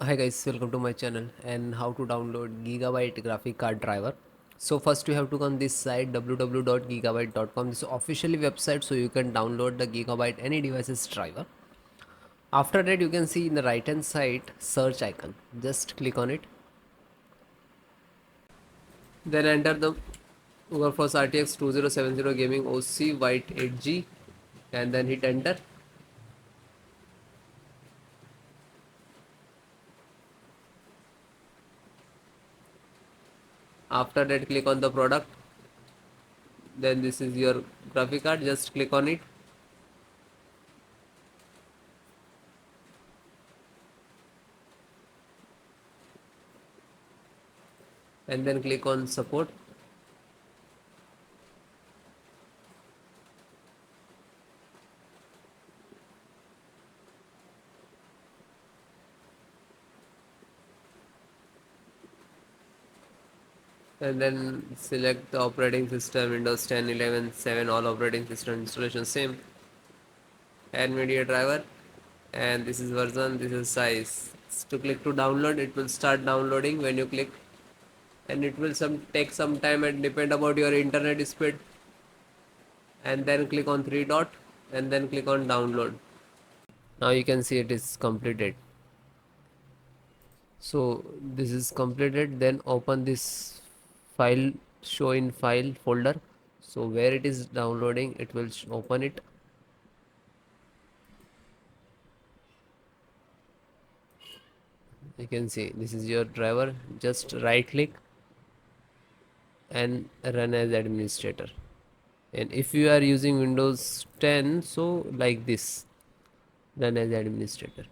Hi guys, welcome to my channel and how to download Gigabyte graphic card driver. So first you have to go on this site www.gigabyte.com. This is officially website, so you can download the Gigabyte any devices driver. After that you can see in the right hand side search icon. Just click on it. Then enter the GeForce RTX 2070 gaming OC white 8G and then hit enter. After that click on the product. Then this is your graphic card, just click on it. And then click on support. And then select the operating system, Windows 10, 11, 7, all operating system installation same. NVIDIA driver, and this is version, this is size. To click to download, it will start downloading when you click, and it will take some time and depend about your internet speed. And then click on three dot and then click on download. Now you can see it is completed. So this is completed. Then open this file, show in file folder. So where it is downloading, it will open it. You can see this is your driver. Just right click and run as administrator. And if you are using Windows 10, so like this, run as administrator.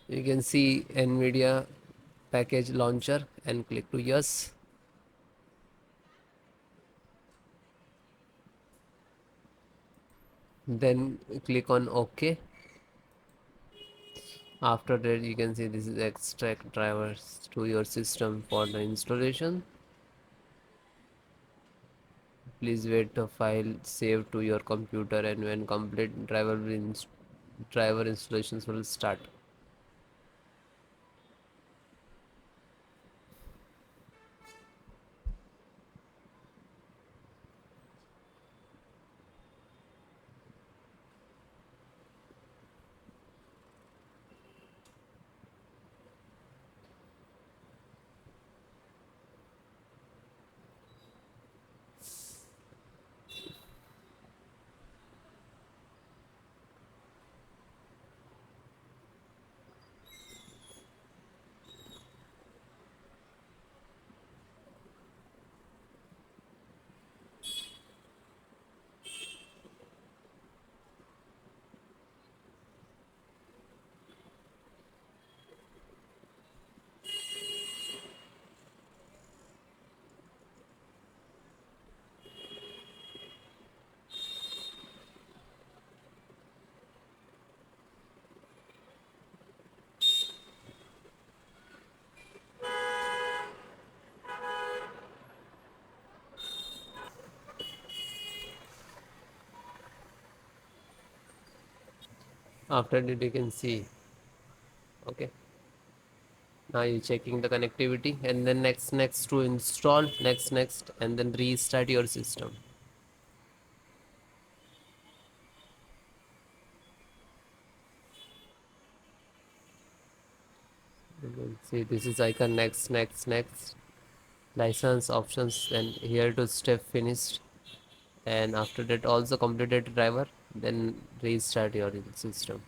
You can see NVIDIA package launcher and click to yes. Then click on OK. After that you can see this is extract drivers to your system for the installation. Please wait the file save to your computer, and when complete driver installations will start. After that you can see, okay, now you're checking the connectivity, and then next to install, next and then restart your system. You can see this is icon, next license options, and here to step finished. And after that also completed driver, then restart your system.